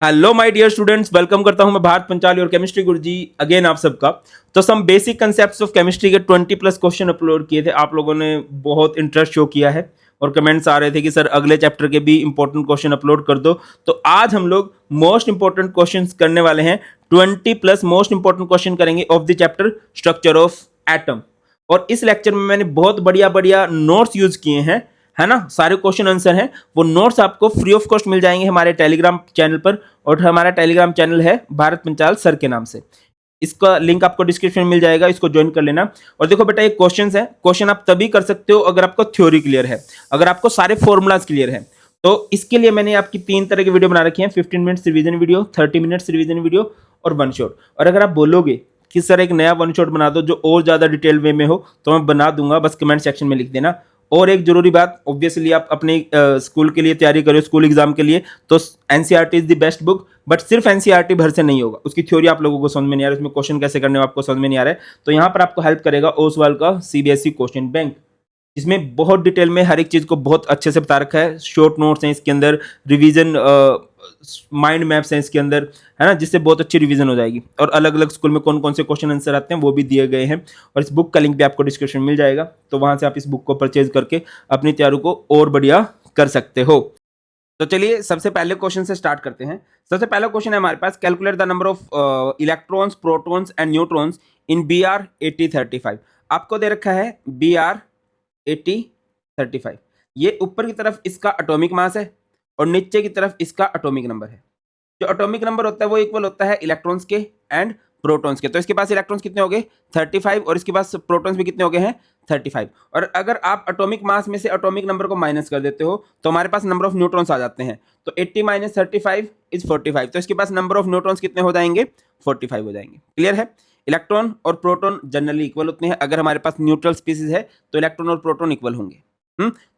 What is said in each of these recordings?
Hello my dear students, welcome करता हूं मैं भारत पंचाली और केमिस्ट्री गुरुजी अगेन आप सबका। तो some basic concepts of chemistry के 20 प्लस क्वेश्चन अपलोड किए थे। आप लोगों ने बहुत इंटरेस्ट शो किया है और कमेंट्स आ रहे थे कि सर अगले चैप्टर के भी इंपॉर्टेंट क्वेश्चन अपलोड कर दो। तो आज हम लोग मोस्ट इंपॉर्टेंट क्वेश्चन करने वाले हैं। 20 प्लस मोस्ट इंपॉर्टेंट क्वेश्चन करेंगे of the chapter structure of atom. और इस लेक्चर में मैंने बहुत बढ़िया बढ़िया नोट्स यूज किए हैं, है ना। सारे क्वेश्चन आंसर हैं, वो नोट्स आपको फ्री ऑफ कॉस्ट मिल जाएंगे हमारे टेलीग्राम चैनल पर। और हमारा टेलीग्राम चैनल है भारत पंचाल सर के नाम से। इसका लिंक आपको डिस्क्रिप्शन में मिल जाएगा, इसको ज्वाइन कर लेना। और देखो बेटा, ये क्वेश्चन है, क्वेश्चन आप तभी कर सकते हो अगर आपको थ्योरी क्लियर है, अगर आपको सारे फॉर्मूलाज क्लियर है। तो इसके लिए मैंने आपकी 3 तरह की वीडियो बना रखी है, 15 minutes revision video, 30 minutes revision video और वन शॉट। और अगर आप बोलोगे कि सर एक नया वन शॉट बना दो जो और ज्यादा डिटेल वे में हो, तो मैं बना दूंगा, बस कमेंट सेक्शन में लिख देना। और एक जरूरी बात, ऑब्वियसली आप अपने स्कूल के लिए तैयारी करो, स्कूल एग्जाम के लिए, तो NCERT is the best book. But सिर्फ एनसीईआरटी भर से नहीं होगा, उसकी थ्योरी आप लोगों को समझ में नहीं आ रहा है, उसमें क्वेश्चन कैसे करने आपको समझ में नहीं आ रहा है, तो यहाँ पर आपको हेल्प करेगा ओसवाल का सीबीएसई क्वेश्चन बैंक, इसमें बहुत डिटेल में हर एक चीज को बहुत अच्छे से बता रखा है। शॉर्ट नोट्स हैं इसके अंदर, रिवीजन माइंड मैप्स हैं इसके अंदर, है ना, जिससे बहुत अच्छी रिवीजन हो जाएगी। और अलग अलग स्कूल में कौन कौन से क्वेश्चन आंसर आते हैं वो भी दिए गए हैं। और इस बुक का लिंक भी आपको डिस्क्रिप्शन में मिल जाएगा, तो वहां से आप इस बुक को परचेज करके अपनी तैयारी को और बढ़िया कर सकते हो। तो चलिए सबसे पहले क्वेश्चन से स्टार्ट करते हैं। सबसे पहला क्वेश्चन है हमारे पास, calculate the number of electrons, protons and neutrons in BR 8035। आपको दे रखा है BR 8035। ये ऊपर की तरफ इसका एटॉमिक मास है और नीचे की तरफ इसका एटॉमिक नंबर है। जो एटॉमिक नंबर होता है वो इक्वल होता है इलेक्ट्रॉन्स के एंड प्रोटॉन्स के। तो इसके पास इलेक्ट्रॉन्स कितने हो गए 35 और इसके पास प्रोटॉन्स भी कितने हो गए हैं 35। और अगर आप एटॉमिक मास में से एटॉमिक नंबर को माइनस कर देते हो तो हमारे पास नंबर ऑफ न्यूट्रॉन्स आ जाते हैं। तो 80 माइनस 35 इज 45। तो इसके पास नंबर ऑफ न्यूट्रॉन्स कितने हो जाएंगे 45 हो जाएंगे। क्लियर है। इलेक्ट्रॉन और प्रोटॉन जनरली इक्वल होते हैं। अगर हमारे पास न्यूट्रल स्पीसीज है तो इलेक्ट्रॉन और प्रोटॉन इक्वल होंगे।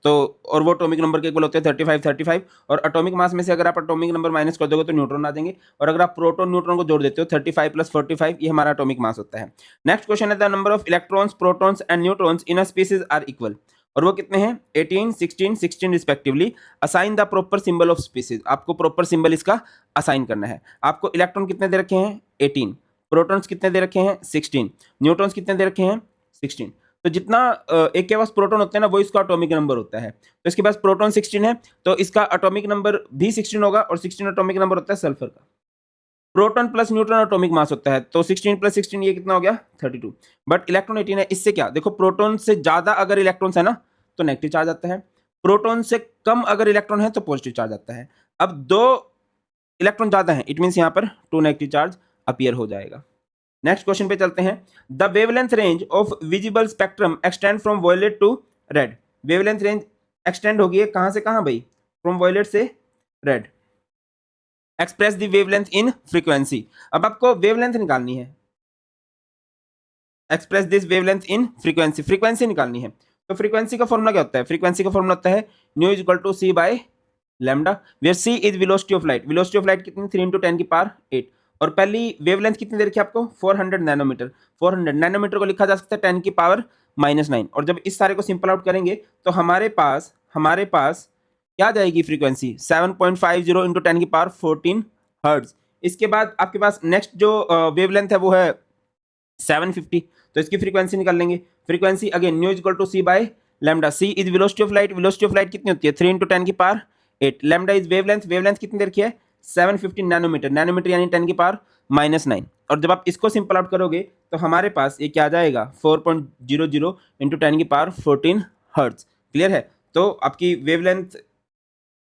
तो और वो एटॉमिक नंबर के इक्वल होते हैं 35 और एटॉमिक मास में से अगर आप एटॉमिक नंबर माइनस कर दोगे तो न्यूट्रॉन आ जाएंगे। और अगर आप प्रोटॉन न्यूट्रॉन को जोड़ देते हो 35 प्लस 45, ये हमारा एटॉमिक मास होता है। नेक्स्ट क्वेश्चन है, the number of electrons, protons and neutrons in a species are equal. और वो कितने हैं 18, 16, 16 respectively. Assign the proper symbol of species. आपको प्रॉपर सिंबल इसका असाइन करना है। आपको इलेक्ट्रॉन कितने दे रखे हैं 18, प्रोटॉन्स कितने दे रखे हैं 16, न्यूट्रॉन्स कितने दे रखे हैं 16। तो जितना एक के पास प्रोटॉन होते हैं ना वो इसका एटॉमिक नंबर होता है। तो इसके पास प्रोटॉन 16 है तो इसका एटॉमिक नंबर भी 16 होगा और 16 एटॉमिक नंबर होता है सल्फर का। Proton plus neutron atomic mass होता है तो 16 प्लस 16 ये कितना हो गया 32। बट इलेक्ट्रॉन 18 है। इससे क्या देखो, प्रोटॉन से ज्यादा अगर इलेक्ट्रॉन्स है ना तो नेगेटिव चार्ज आता है, प्रोटॉन से कम अगर इलेक्ट्रॉन है तो पॉजिटिव चार्ज आता है। अब 2 इलेक्ट्रॉन ज्यादा है, इट मीन यहाँ पर 2 नेगेटिव चार्ज अपीयर हो जाएगा। नेक्स्ट क्वेश्चन पे चलते हैं, the wavelength range of visible spectrum extend from violet to red. Wavelength range extend होगी कहां से कहां भाई, फ्रॉम वॉयलेट से red. Express the wavelength in frequency. अब आपको वेवलेंथ निकालनी है, express this wavelength in frequency, frequency निकालनी है। तो फ्रीक्वेंसी का फॉर्मूला क्या होता है, फ्रीक्वेंसी का फॉर्मूला होता है nu is equal to c by lambda, where c is velocity of light. Velocity of light कितनी 3 × 10 की पावर 8। और पहली वेवलेंथ कितनी दे रखी है आपको 400 नैनोमीटर। 400 नैनोमीटर को लिखा जा सकता है 10 की पावर -9। और जब इस सारे को सिंपल आउट करेंगे तो हमारे पास क्या जाएगी फ्रीक्वेंसी 7.50 × 10 की पावर 14 हर्ट्ज। इसके बाद आपके पास नेक्स्ट जो वेवलेंथ है वो है 750। तो इसकी फ्रीक्वेंसी निकाल लेंगे। Frequency again nu equal to c by lambda. C is velocity of light, velocity of light कितनी होती है 3 × 10 की power 8। Lambda is wavelength, wavelength कितनी रखी है 750 नैनोमीटर, नैनोमीटर यानी 10 की पावर -9। और जब आप इसको सिंपल आउट करोगे तो हमारे पास ये क्या आ जाएगा 4.00 × 10 की पावर 14 हर्ट्ज। क्लियर है। तो आपकी वेवलेंथ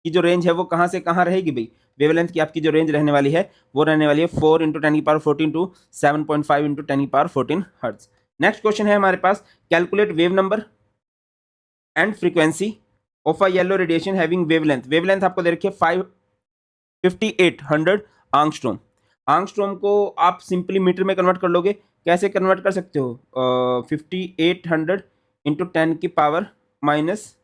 की जो रेंज है वो कहाँ से कहाँ रहेगी भाई, वेवलेंथ की आपकी जो रेंज रहने वाली है वो रहने वाली है 4 × 10 की पावर 14 टू 7.5 × 10 की पावर 14 हर्ट्ज। नेक्स्ट क्वेश्चन है हमारे पास, calculate wave number and frequency of a yellow radiation having wavelength. Wavelength आपको दे रखी है 5800 आंगस्ट्रोम। आंगस्ट्रोम को आप सिंपली मीटर में कन्वर्ट कर लोगे। कैसे कन्वर्ट कर सकते हो 5800 × 10 की पावर -10।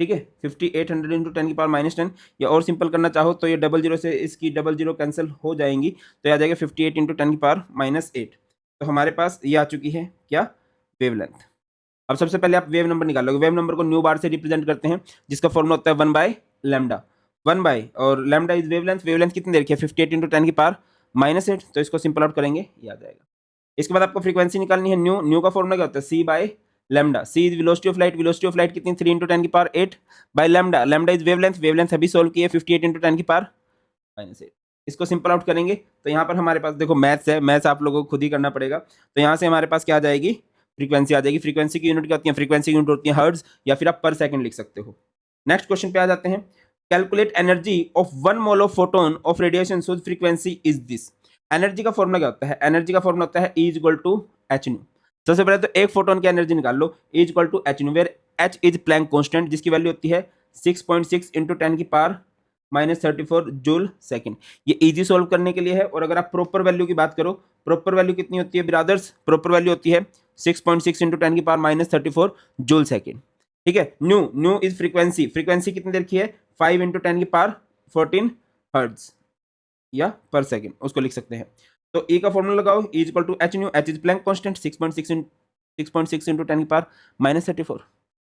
ठीक है, 5800 × 10 की पावर -10। या और सिंपल करना चाहो तो ये 00 से इसकी 00 कैंसिल हो जाएंगी तो ये आ जाएगा 58 × 10 की पावर -8। तो हमारे पास ये आ चुकी है क्या वेवलेंथ। अब सबसे पहले आप वेव नंबर निकालोगे। वेव नंबर को न्यू बार से रिप्रेजेंट करते हैं जिसका फॉर्मूला होता है 1 बाय लैम्डा। 1 बाय, और लैम्डा इज वेवलेंथ, वेवलेंथ कितनी देर की है 58 इंटू 10 की पावर -8, तो इसको सिंपल आउट करेंगे, याद आएगा। इसके बाद आपको फ्रीक्वेंसी निकालनी है न्यू, न्यू का फॉर्मूला क्या होता है C by lambda, C is velocity of light, velocity of light कितनी 3 इंटू 10 की power 8 by lambda, lambda is wavelength, wavelength अभी सोल्व की है 58 इंटू 10 की पावर -8, इसको सिंपल आउट करेंगे तो यहाँ पर हमारे पास देखो मैथ्स है, मैथ्स आप लोगों को खुद ही करना पड़ेगा, तो यहाँ से हमारे पास क्या आ जाएगी फ्रीक्वेंसी आ जाएगी, फ्रीक्वेंसी की यूनिट क्या होती है, फ्रीक्वेंसी की यूनिट होती है हर्ट्ज, या फिर आप पर सेकंड लिख सकते हो। नेक्स्ट क्वेश्चन पे आ जाते हैं, calculate energy of 1 mole of photon of radiation so frequency is this. Energy का फॉर्मूला क्या होता है, एनर्जी का फॉर्मूला होता है E equal to h nu. सबसे पहले तो एक फोटोन की एनर्जी निकाल लो, E equal to h nu, where h is Planck constant, जिसकी वैल्यू होती है 6.6 इंटू 10 की पावर -34 जूल सेकंड। ये इजी सोल्व करने के लिए है, और अगर आप प्रॉपर वैल्यू की बात करो, प्रॉपर वैल्यू कितनी होती है ब्रदर्स, प्रॉपर वैल्यू होती है 6.6 इंटू 10 की पावर -34 जूल सेकंड। ठीक है, new, new is frequency, frequency कितनी देर की है 5 इंटू 10 की पावर 14 हर्ट्ज या पर सेकंड, उसको लिख सकते हैं। तो E का फॉर्मूला लगाओ, E equal to h nu, h is Planck constant 6.6 into 10 की पावर -34,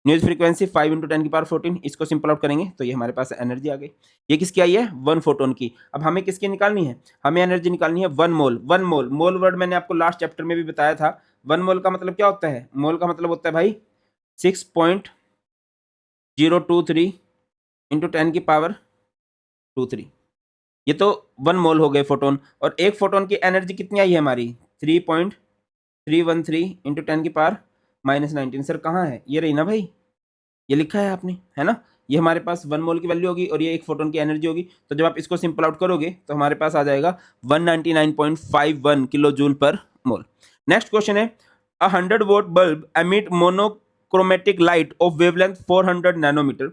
न्यूज फ्रीक्वेंसी 5 इंटू 10 की पावर 14, इसको सिंपल आउट करेंगे तो ये हमारे पास एनर्जी आ गई। ये किसकी आई है 1 फोटोन की। अब हमें किसकी निकालनी है, हमें एनर्जी निकालनी है 1 मोल। 1 मोल, मोल वर्ड मैंने आपको लास्ट चैप्टर में भी बताया था। 1 मोल का मतलब क्या होता है, मोल का मतलब होता है भाई 6.023 इंटू 10 की पावर 23, ये तो 1 मोल हो गए फोटोन। और एक फोटोन की एनर्जी कितनी आई है हमारी 3.313 इंटू 10 की पावर -19। सर कहाँ है, ये रही ना भाई, ये लिखा है आपने, है ना, ये हमारे पास 1 मोल की वैल्यू होगी और ये एक फोटोन की एनर्जी होगी। तो जब आप इसको सिंपल आउट करोगे तो हमारे पास आ जाएगा 199.51 किलो जूल पर मोल। नेक्स्ट क्वेश्चन है, a 100 watt bulb emit monochromatic light of wavelength 400 nanometre,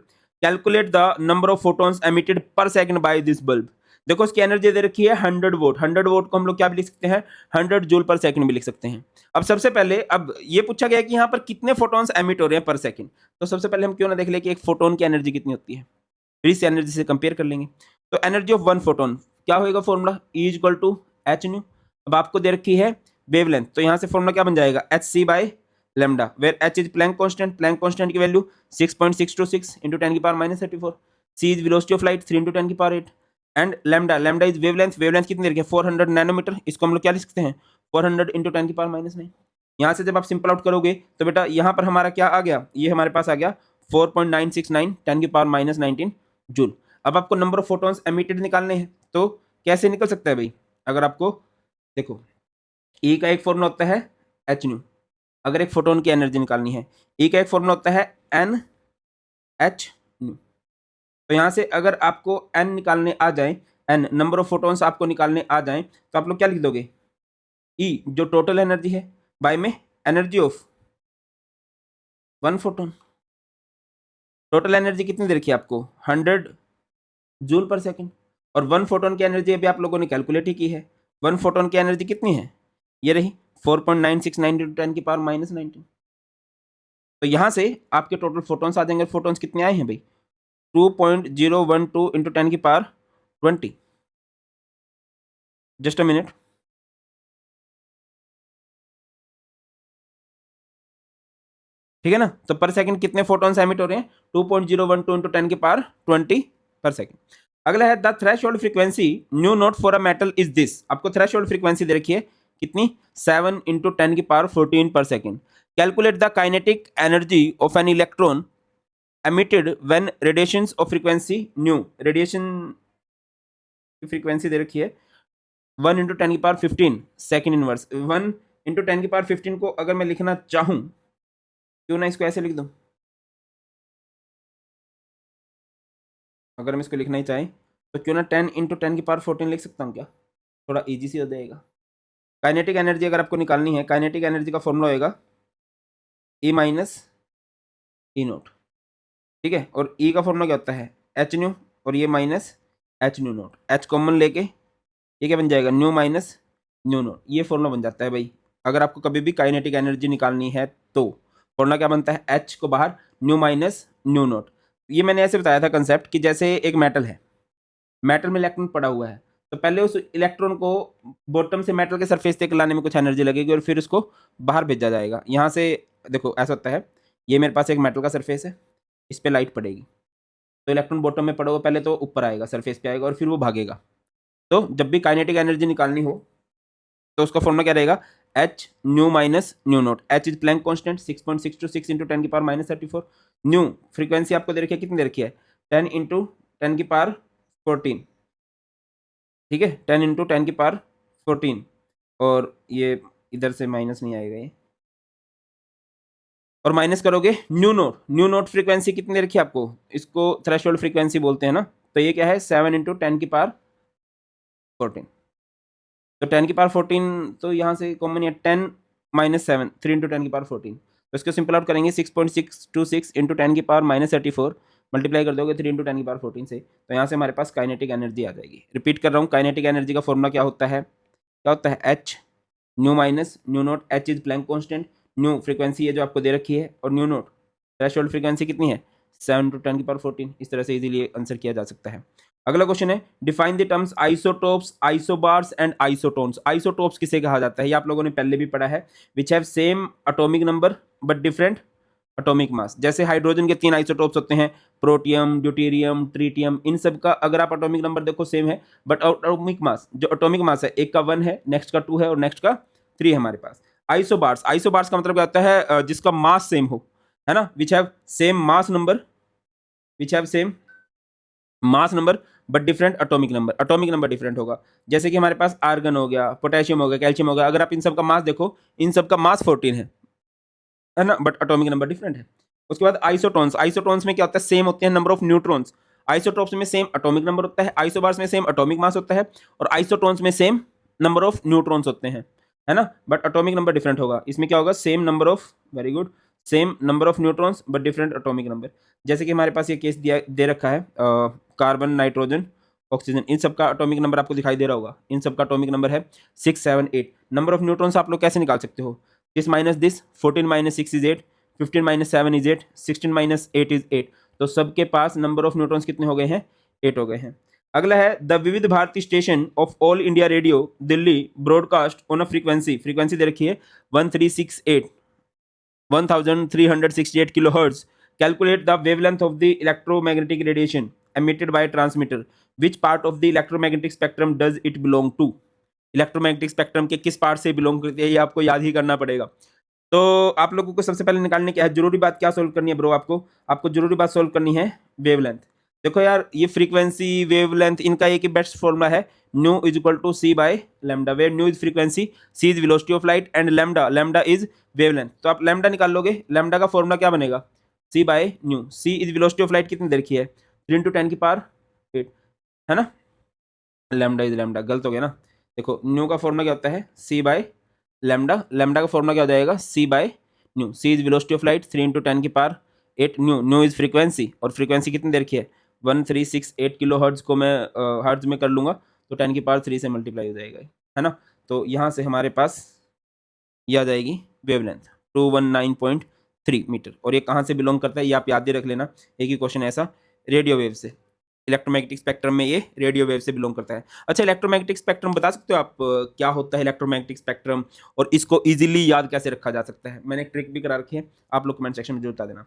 calculate the number of photons emitted per second by this bulb. देखो इसकी एनर्जी दे रखी है 100 वोट, 100 वोट को हम लोग क्या भी लिख सकते हैं 100 जूल पर सेकंड भी लिख सकते हैं। अब सबसे पहले अब ये पूछा गया कि यहाँ पर कितने फोटोन्स एमिट हो रहे हैं पर सेकंड, तो सबसे पहले हम क्यों ना देख ले कि एक फोटोन की एनर्जी कितनी होती है, फिर इस एनर्जी से कंपेयर कर लेंगे। तो एनर्जी ऑफ 1 फोटोन क्या होगा formula E equal to h nu. अब आपको दे रखी है वेवलेंथ, तो यहाँ से फॉर्मूला क्या बन जाएगा h c by lambda, where h is Planck constant, Planck constant की वैल्यू 6.626 इंटू 10 की power -34, c is velocity of light 3 into 10 की power 8, and lambda, lambda is wavelength, wavelength कितनी देर की है 400 नैनोमीटर, इसको हम लोग क्या लिख सकते हैं 400 इंटू 10 की पावर -9। यहाँ से जब आप सिंपल आउट करोगे तो बेटा यहाँ पर हमारा क्या आ गया, ये हमारे पास आ गया 4.969 10 की पावर -19 जूल। अब आपको नंबर ऑफ फोटोन्स एमिटेड निकालने हैं, तो कैसे निकल सकता है भाई, अगर आपको देखो E का एक फॉर्मूला होता है एच न्यू, अगर एक फोटोन की एनर्जी निकालनी है E का एक फॉर्मूला होता है एन एच न्यू। तो यहाँ से अगर आपको n निकालने आ जाए, n नंबर ऑफ फोटोन्स आपको निकालने आ जाए, तो आप लोग क्या लिख दोगे E जो टोटल एनर्जी है बाय में energy of 1 photon. Total energy कितनी दे रखी है आपको 100 जूल पर सेकंड, और 1 फोटोन की एनर्जी अभी आप लोगों ने कैलकुलेट ही की है। 1 फोटोन की एनर्जी कितनी है, ये रही 4.969 इंटू 10 की पावर -19। तो यहाँ से आपके टोटल फोटोन्स आ जाएंगे, फोटोन्स कितने आए हैं भाई 2.012 इंटू 10 की पावर 20। जस्ट अ मिनट, ठीक है ना, तो पर सेकंड कितने फोटोन्स एमिट हो रहे हैं 2.012 इंटू 10 की पावर 20 पर सेकंड। अगला है the threshold frequency new note for a metal is this. आपको थ्रेशोल्ड फ्रीक्वेंसी दे रखी है कितनी 7 इंटू 10 की पावर 14 पर second. Calculate the kinetic energy of an electron emitted when radiations of frequency new. Radiation की फ्रीक्वेंसी दे रखी है 1 इंटू 10 की पावर 15 सेकंड इनवर्स। 1 इंटू 10 की पावर 15 को अगर मैं लिखना चाहूं, क्यों ना इसको ऐसे लिख दूं, अगर हम इसको लिखना ही चाहें तो क्यों ना 10 इंटू 10 की पावर 14 लिख सकता हूँ क्या, थोड़ा इजी सी हो जाएगा। काइनेटिक एनर्जी अगर आपको निकालनी है, काइनेटिक एनर्जी का फॉर्मूला होएगा E माइनस ई नोट, ठीक है, और E का फॉर्मूला क्या होता है एच न्यू, और ये minus H new naught, H common लेके ये क्या बन जाएगा न्यू माइनस न्यू नोट, ये फॉर्मूला बन जाता है भाई। अगर आपको कभी भी काइनेटिक एनर्जी निकालनी है तो फॉर्मूला क्या बनता है एच को बाहर न्यू माइनस न्यू नोट। ये मैंने ऐसे बताया था कंसेप्ट कि जैसे एक मेटल है, मेटल में इलेक्ट्रॉन पड़ा हुआ है, तो पहले उस इलेक्ट्रॉन को बॉटम से मेटल के सरफेस तक लाने में कुछ एनर्जी लगेगी और फिर उसको बाहर भेजा जाएगा। यहाँ से देखो ऐसा होता है, ये मेरे पास एक मेटल का सरफेस है, इस पर लाइट पड़ेगी, तो इलेक्ट्रॉन बॉटम में पड़ा हुआ पहले तो ऊपर आएगा, सरफेस पे आएगा और फिर वो भागेगा। तो जब भी काइनेटिक एनर्जी निकालनी हो तो उसका फॉर्मूला क्या रहेगा, h nu minus nu naught. H is Planck constant 6.626 into 10 की पावर माइनस 34। न्यू फ्रीक्वेंसी आपको दे रखी है, कितनी दे रखी है, 10 इंटू 10 की पावर 14, ठीक है, 10 इंटू 10 की पावर 14। और ये इधर से माइनस नहीं आएगा ये, और माइनस करोगे new note. New note frequency कितनी दे रखी है आपको, इसको थ्रेशोल्ड फ्रीक्वेंसी बोलते हैं ना। तो ये क्या है, 7 इंटू 10 की पावर 14। तो 10 की पावर 14 तो यहाँ से कॉमन है, 10 माइनस 7, 3 इंटू 10 की पावर 14। तो इसको सिंपल आउट करेंगे, 6.626 इंटू 10 की पावर माइनस 34 मल्टीप्लाई कर दोगे 3 इंटू 10 की पावर 14 से, तो यहाँ से हमारे पास काइनेटिक एनर्जी आ जाएगी। रिपीट कर रहा हूँ, काइनेटिक एनर्जी का फॉर्मूला क्या होता है, h nu minus nu naught. H is Planck constant, nu frequency है जो आपको दे रखी है, और न्यू नोट थ्रेशोल्ड फ्रीक्वेंसी कितनी है, 7 इंटू 10 की पावर 14। इस तरह से इजीली आंसर किया जा सकता है। अगला क्वेश्चन है, define the terms isotopes, isobars and isotones. Isotopes किसे कहा जाता है, ये आप लोगों ने पहले भी पढ़ा है, which have same atomic number but different atomic mass. जैसे हाइड्रोजन के 3 आइसोटोप्स होते हैं, प्रोटियम, ड्यूटेरियम, ट्रीटियम, इन सब का अगर आप एटॉमिक नंबर देखो सेम है, बट एटॉमिक मास, जो एटॉमिक मास है, एक का 1 है, नेक्स्ट का 2 है और नेक्स्ट का 3 है हमारे पास। आइसोबार्स, आइसोबार्स का मतलब क्या होता है, जिसका मास सेम हो, है ना, which have same mass number, which have same mass number but different atomic number. Atomic number different होगा, जैसे कि हमारे पास आर्गन हो गया, पोटेशियम हो गया, कैल्शियम हो गया, अगर आप इन सब का मास देखो, इन सब का मास 14 है ना, बट एटॉमिक नंबर डिफरेंट है। उसके बाद आइसोटोन्स, आइसोटोन्स में क्या होता है, सेम होते हैं नंबर ऑफ न्यूट्रॉन्स। आइसोटोप्स में सेम एटॉमिक नंबर होता है, आइसोबार्स में सेम एटॉमिक मास होता है, और आइसोटोन्स में सेम नंबर ऑफ न्यूट्रॉन्स होते हैं, है ना, बट एटॉमिक नंबर डिफरेंट होगा। इसमें क्या होगा, same number of, very good, same number of neutrons but different atomic number. जैसे कि हमारे पास ये केस दिया दे रखा है, कार्बन, नाइट्रोजन, ऑक्सीजन, इन सब का एटॉमिक नंबर आपको दिखाई दे रहा होगा, इन सब का एटॉमिक नंबर है 6, 7, 8। नंबर ऑफ न्यूट्रॉन्स आप लोग कैसे निकाल सकते हो, this minus this, 14 minus 6 is 8, 15 minus 7 is 8, 16 minus 8 is 8। तो सबके पास नंबर ऑफ न्यूट्रॉन्स कितने हो गए हैं, 8 हो गए हैं। अगला है, the Vividh Bharati station of All India Radio Delhi broadcast on a frequency, frequency दे रखी है 1368 kilohertz. Calculate the wavelength of the electromagnetic radiation emitted by transmitter, which part of the electromagnetic spectrum does it belong to। Electromagnetic spectrum के किस part से belong करती है, ये आपको याद ही करना पड़ेगा। तो आप लोगों को सबसे पहले निकालने क्या है, जरूरी बात क्या सोल्व करनी है ब्रो, आपको जरूरी बात सोल्व करनी है वेवलेंथ। देखो यार, ये फ्रीक्वेंसी, वेवलेंथ, इनका एक ही बेस्ट फॉर्मूला है, nu is equal to c by lambda, where nu is frequency, c is velocity of light and lambda is wavelength. तो आप लैम्डा निकाल लोगे, लैम्डा का फॉर्मूला क्या बनेगा, C by nu. C is velocity of light कितनी दे रखी है, 3 इंटू 10 की पावर 8, है ना, लैम्डा इज लैम्डा, गलत हो गया ना। देखो न्यू का फॉर्मूला क्या होता है, सी बाय लैम्डा, लैम्डा का फॉर्मूला क्या हो जाएगा, C by nu. C is velocity of light, 3 into 10 की पावर 8, न्यू इज फ्रीक्वेंसी, और फ्रीक्वेंसी कितनी देर की है, 1368 किलो हर्ट्ज को मैं हर्ट्ज में कर लूंगा, तो 10 की पावर 3 से मल्टीप्लाई हो जाएगा, है ना। तो यहाँ से हमारे पास ये आ जाएगी वेवलेंथ 219.3 मीटर। और ये कहाँ से बिलोंग करता है, ये आप याद ही रख लेना, एक ही क्वेश्चन ऐसा, रेडियो वेव से, इलेक्ट्रोमैग्नेटिक स्पेक्ट्रम में ये रेडियो वेव से बिलोंग करता है। अच्छा, इलेक्ट्रोमैग्नेटिक स्पेक्ट्रम बता सकते हो आप क्या होता है इलेक्ट्रोमैग्नेटिक स्पेक्ट्रम, और इसको इजीली याद कैसे रखा जा सकता है। मैंने एक ट्रिक भी करा रखी है, आप लोग कमेंट सेक्शन में जरूर बता देना।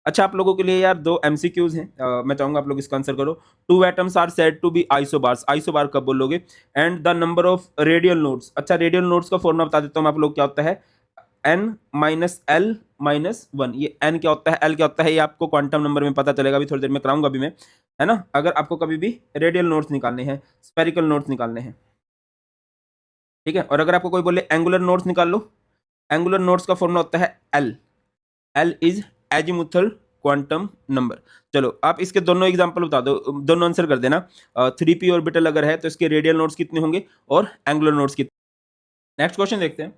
अच्छा, आप लोगों के लिए यार 2 MCQs हैं, मैं चाहूंगा आप लोग इसका आंसर करो। 2 atoms are said to be isobars, isobar कब बोलोगे, and the number of radial nodes. अच्छा, रेडियल नोड्स का फॉर्मूला बता देता हूँ आप लोग, क्या होता है, n माइनस एल माइनस 1। ये n क्या होता है, l क्या होता है, ये आपको क्वांटम नंबर में पता चलेगा, अभी थोड़ी देर में कराऊंगा अभी मैं, है ना। अगर आपको कभी भी रेडियल नोट्स निकालने हैं, स्पेरिकल नोट्स निकालने हैं, ठीक है, और अगर आपको कोई बोले एंगुलर नोट्स निकाल लो, एंगुलर नोट्स का फॉर्मूला होता है l is azimuthal quantum number. चलो आप इसके दोनों एग्जांपल बता दो, दोनों आंसर कर देना। 3p ऑर्बिटल अगर है तो इसके रेडियल नोट्स कितने होंगे और एंगुलर नोट्स कितने। नेक्स्ट क्वेश्चन देखते हैं।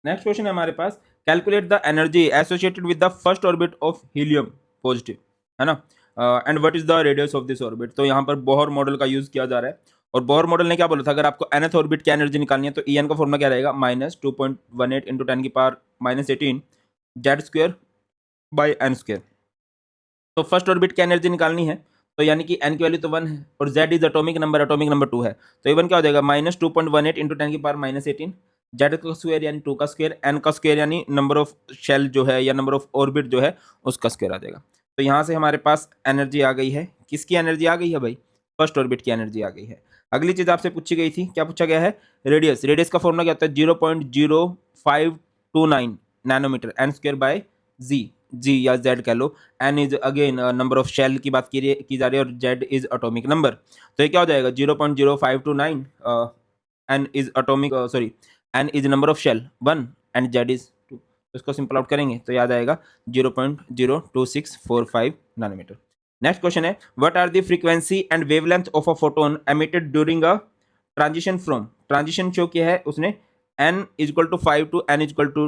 नेक्स्ट क्वेश्चन है हमारे पास, calculate the energy associated with the first orbit of helium positive, है ना, and what is the radius of this orbit. तो यहाँ पर बोहर मॉडल का यूज किया जा रहा है, और बोहर मॉडल ने क्या बोला था, अगर आपको nth ऑर्बिट की एनर्जी निकालनी है तो En का फॉर्मूला क्या रहेगा, -2.18 इंटू 10 की power -18 Z square by n square. तो फर्स्ट ऑर्बिट की एनर्जी निकालनी है, तो यानी कि n की वैल्यू तो 1 है और z इज एटॉमिक नंबर 2 है, तो ये 1 क्या हो जाएगा, -2.18 इंटू 10 की पावर -18 जेड का स्क्वायर यानी 2 का स्क्वायर, एन का स्क्वायर यानी नंबर ऑफ शेल जो है या नंबर ऑफ ऑर्बिट जो है उसका स्क्वायर आ जाएगा। तो यहाँ से हमारे पास एनर्जी आ गई है, किसकी एनर्जी आ गई है भाई, फर्स्ट ऑर्बिट की एनर्जी आ गई है। अगली चीज आपसे पूछी गई थी, क्या पूछा गया है, रेडियस, रेडियस का फॉर्मूला क्या होता है, 0.0529 nanometre, n square by G, G या जेड कह लो। N is again number of shell की बात की जा रही है और जेड इज एटॉमिक नंबर। तो ये क्या हो जाएगा 0.0529, n is atomic, sorry n is number of shell 1 and Z is 2। तो इसको सिंपल आउट करेंगे तो याद आएगा 0.02645 नैनोमीटर। नेक्स्ट क्वेश्चन है, what are the frequency and wavelength of a photon emitted during a transition from, transition show किया है उसने n equal to 5 to n equal to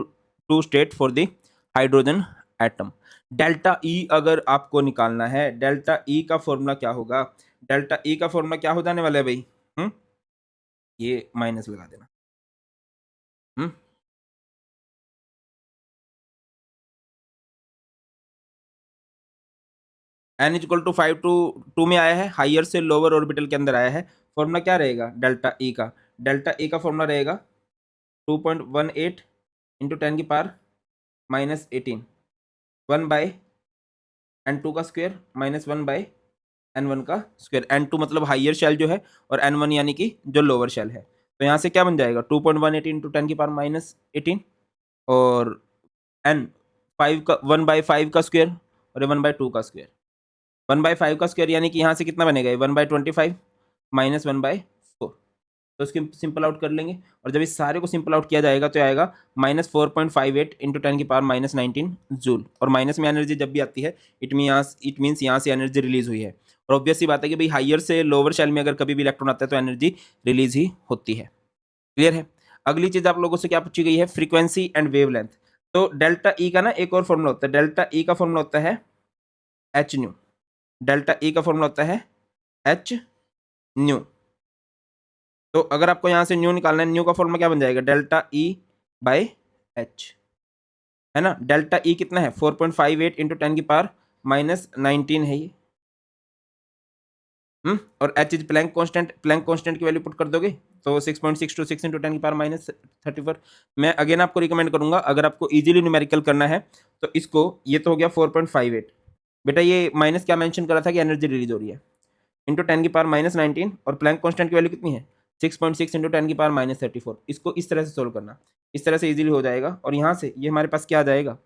2 state for the hydrogen atom. Delta E अगर आपको निकालना है, delta E का formula क्या होगा, डेल्टा ई का फॉर्मूला क्या हो जाने वाला है भाई, ये माइनस लगा देना, एन इक्वल टू 5 टू 2 में आया है, हाइयर से लोअर ऑर्बिटल के अंदर आया है। फॉर्मूला क्या रहेगा डेल्टा ई का, डेल्टा ई का फॉर्मूला रहेगा 2.18 इंटू 10 की power minus 18, 1 by n two का square minus 1 by n one का स्क्वायर, एन टू मतलब हाइयर शेल जो है और एन वन यानी कि जो लोअर शेल है। तो यहाँ से क्या बन जाएगा 2.18 इंटू 10 की पावर माइनस 18 और एन 5 का 1/5 का स्क्वायर और 1/2 का स्क्वायर, 1/5 का स्क्वायर यानी कि यहाँ से कितना बनेगा 1/25 माइनस 1/4। तो इसकी सिंपल आउट कर लेंगे और जब इस सारे को सिंपल आउट किया जाएगा तो आएगा -4.58 इंटू 10 की पावर -19 जूल। और माइनस में एनर्जी जब भी आती है इट मीन्स यहाँ से एनर्जी रिलीज हुई है। और ऑब्वियस सी बात है कि भाई हाइयर से लोअर शेल में अगर कभी भी इलेक्ट्रॉन आता है तो एनर्जी रिलीज ही होती है। क्लियर है। अगली चीज आप लोगों से क्या पूछी गई है, फ्रीक्वेंसी एंड वेवलेंथ। तो डेल्टा ई का ना एक और फॉर्मूला होता है, डेल्टा ई का फॉर्मूला होता है एच न्यू, डेल्टा ई का फॉर्मूला होता है एच न्यू। तो अगर आपको यहां से न्यू निकालना है, न्यू का फॉर्मूला क्या बन जाएगा डेल्टा ई बाय एच, है ना। डेल्टा ई कितना है 4.58 इंटू 10 की पावर -19 है ये, और h is Planck constant, Planck constant की वैल्यू पुट कर दोगे तो 6.626 इंटू 10 की पावर -34। मैं अगेन आपको रिकमेंड करूंगा अगर आपको इजीली न्यूमेरिकल करना है तो इसको, ये तो हो गया 4.58, बेटा ये माइनस क्या मेंशन करा था कि एनर्जी रिलीज हो रही है, इंटू 10 की पावर -19 और प्लैंक कांस्टेंट की वैल्यू कितनी है 6.6 इंटू 10 की पावर -34। इसको इस तरह से सोल्व करना, इस तरह से इजीली हो जाएगा। और यहाँ से ये हमारे पास क्या आ जाएगा,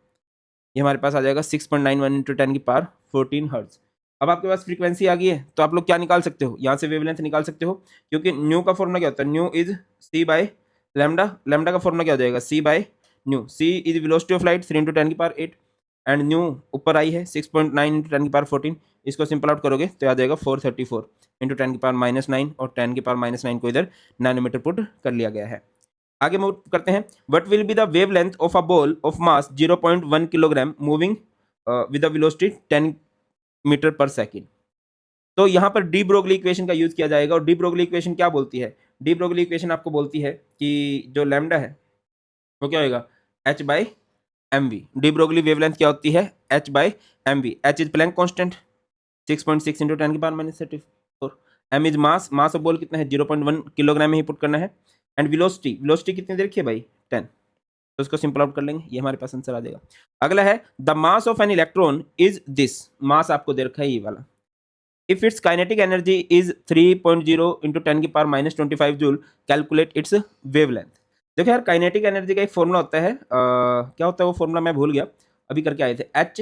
ये हमारे पास आ जाएगा 6.91 इंटू 10 की पावर 14 हर्ट्ज। अब आपके पास फ्रीक्वेंसी आ गई है तो आप लोग क्या निकाल सकते हो, यहाँ से वेवलेंथ निकाल सकते हो, क्योंकि न्यू का फॉर्मूला क्या होता है, nu is C by lambda, lambda का फॉर्मूला क्या हो जाएगा C by nu, C is velocity of light 3 into 10 की पावर 8 एंड न्यू ऊपर आई है 6.9 इंटू 10 की पावर 14। इसको सिंपल आउट करोगे तो आ जाएगा 434 इंटू 10 की पावर -9 और 10 की पावर -9 को इधर नैनोमीटर पुट कर लिया गया है। आगे मूव करते हैं, what will be the wavelength of a ball of mass 0.1 kilogram moving with the velocity 10 metre per second. तो यहाँ पर डी ब्रोगली इक्वेशन का यूज किया जाएगा। और डी ब्रोगली इक्वेशन क्या बोलती है, डी ब्रोगली इक्वेशन आपको बोलती है कि जो लैम्डा है वो क्या होगा h by m v. De Broglie wavelength क्या होती है h by m v. H is Planck constant 6.6 into 10 की power -34। M is mass, mass of ball कितना है 0.1 किलोग्राम में ही पुट करना है। एंड वेलोसिटी, वेलोसिटी कितनी दे रखी है भाई 10। तो उसको सिंपल आउट कर लेंगे, ये हमारे पास आंसर आ जाएगा। अगला है the mass of an electron is this, mass आपको दे रखा है ये वाला। If its kinetic energy is 3.0 into 10 की power -25 joule, calculate its wavelength. देखो यार काइनेटिक एनर्जी का एक फॉर्मूला होता है, क्या होता है वो फॉर्मूला मैं भूल गया, अभी करके आए थे, H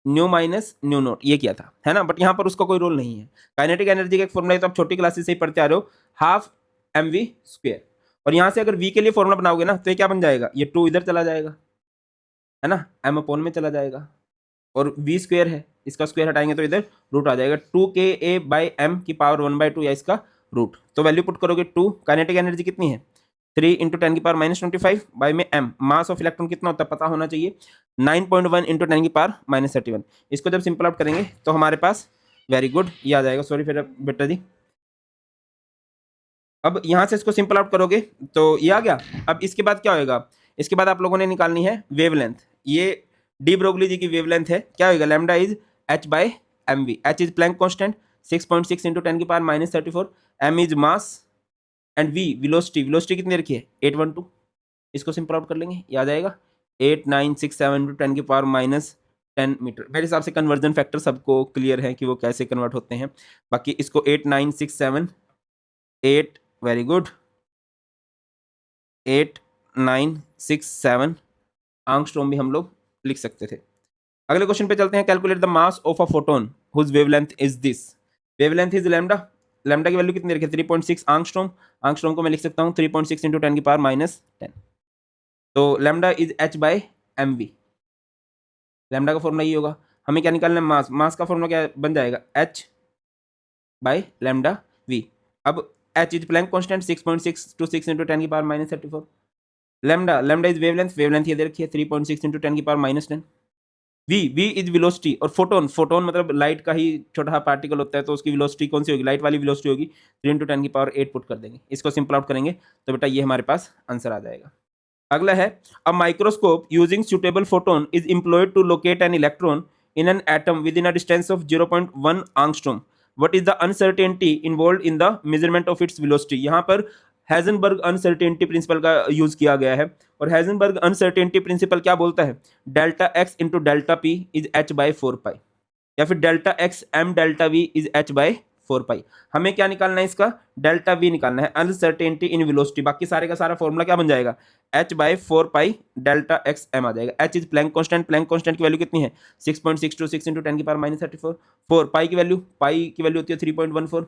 nu minus nu note, ये किया था है ना, बट यहाँ पर उसका कोई रोल नहीं है। काइनेटिक एनर्जी का एक फॉर्मूला है तो आप छोटी क्लासेस से ही पढ़ते आ रहे हो, हाफ एम वी स्क्वेयर। और यहाँ से अगर वी के लिए फॉर्मूला बनाओगे ना तो ये क्या बन जाएगा, ये 2 इधर चला जाएगा है ना, एम अपॉन में चला जाएगा और वी स्क्वेयर है, इसका स्क्वेयर हटाएंगे तो इधर रूट आ जाएगा 2ka बाई एम की पावर 1/2 या इसका रूट। तो वैल्यू पुट करोगे 2, काइनेटिक एनर्जी कितनी है 3 इंटू 10 की पावर -25 बाई में एम, मास ऑफ इलेक्ट्रॉन कितना होता है पता होना चाहिए 9.1 इंटू 10 की पावर -31। इसको जब सिंपल आउट करेंगे तो हमारे पास वेरी गुड ये आ जाएगा, सॉरी फिर बेटा जी। अब यहाँ से इसको सिंपल आउट करोगे तो ये आ गया। अब इसके बाद क्या होगा, इसके बाद आप लोगों ने निकालनी है वेवलेंथ। ये डी ब्रोगली जी की वेवलेंथ है, क्या होगा lambda is h by m v. H is Planck constant 6.6 into 10 की power -34, m is mass and v velocity, velocity कितनी रखी है 812। इसको सिंपल आउट कर लेंगे, याद आएगा 8967 इंटू 10 की पावर 10 मीटर। मेरे हिसाब से कन्वर्जन फैक्टर सबको क्लियर है कि वो कैसे कन्वर्ट होते हैं। बाकी इसको 8 9 6 7 8, वेरी गुड, 8 9 6 7 एंगस्ट्रॉम भी हम लोग लिख सकते थे। अगले क्वेश्चन पे चलते हैं। Calculate the mass of a photon whose wavelength is this. Wavelength is lambda. Lambda की वैल्यू कितनी रखी है? 3.6 एंगस्ट्रॉम। एंगस्ट्रॉम को मैं लिख सकता हूँ 3.6 इंटू 10 की पावर -10। तो lambda is h by mv। Lambda का फॉर्मूला ये होगा। हमें क्या निकालना है? मास। मास का फॉर्मूला क्या बन जाएगा? h by lambda v। अब h is Planck constant 6.6 two 6 into 10 की power -34। Lambda, lambda is wavelength. Wavelength ये दे रखी है 3.6 इंटू 10 की पावर -10। v is velocity. और फोटोन, फोटोन मतलब लाइट का ही छोटा पार्टिकल होता है, तो उसकी वेलोसिटी कौन सी होगी? लाइट वाली वेलोसिटी होगी। 3 इंटू 10 की पावर 8 पुट कर देंगे। इसको सिंपल आउट करेंगे तो बेटा ये हमारे पास आंसर आ जाएगा। अगला है, a microscope using suitable photon is employed to locate an electron in an atom within a distance of 0.1 angstrom. What is the uncertainty involved in the measurement of its velocity. यहाँ पर Heisenberg uncertainty principle का use किया गया है। और हैजनबर्ग uncertainty principal क्या बोलता है? Delta x into delta p is h by 4 pi, या फिर delta x m delta v is h by 4 pi. हमें क्या निकालना है? इसका डेल्टा वी निकालना है, अनसर्टेनिटी इन वेलोसिटी। बाकी सारे का सारा फॉर्मूला क्या बन जाएगा? H by 4 pi delta x m आ जाएगा। H is Planck constant. Planck constant की वैल्यू कितनी है? 6.626 इंटू 10 की पावर -34। 4 पाई की वैल्यू, पाई की वैल्यू होती है 3.14।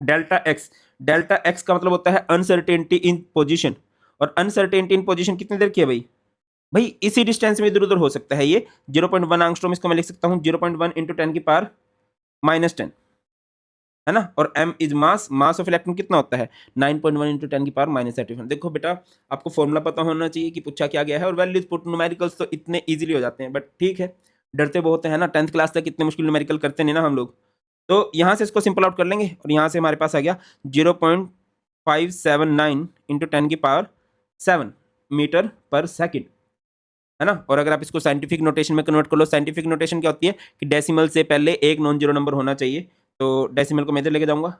डेल्टा एक्स, डेल्टा एक्स का मतलब होता है अनसर्टेनिटी इन पोजिशन। और अनसर्टेनिटी इन पोजिशन कितनी देर की है भाई? भाई इसी डिस्टेंस में इधर उधर हो सकता है ये। 0.1 एंगस्ट्रॉम, इसको मैं लिख सकता हूँ 0.1 इंटू 10 की पावर -10, है ना। और m is mass. Mass of electron कितना होता है? 9.1 इंटू 10 की पावर -34। देखो बेटा, आपको फॉर्मूला पता होना चाहिए कि पूछा क्या गया है, और वैल्यूज पुट न्यूमेरिकल्स तो इतने इजीली हो जाते हैं, बट ठीक है, डरते बहुत है ना। 10th क्लास तक इतने मुश्किल न्यूमेरिकल करते नहीं ना हम लोग। तो यहाँ से इसको सिंपल आउट कर लेंगे, और यहाँ से हमारे पास आ गया 0.579 इंटू 10 की पावर 7 मीटर पर सेकेंड, है ना। और अगर आप इसको साइंटिफिक नोटेशन में कन्वर्ट कर लो, साइंटिफिक नोटेशन क्या होती है कि डेसिमल से पहले एक नॉन जीरो नंबर होना चाहिए। तो डेसिमल को मैं इधर लेके जाऊंगा,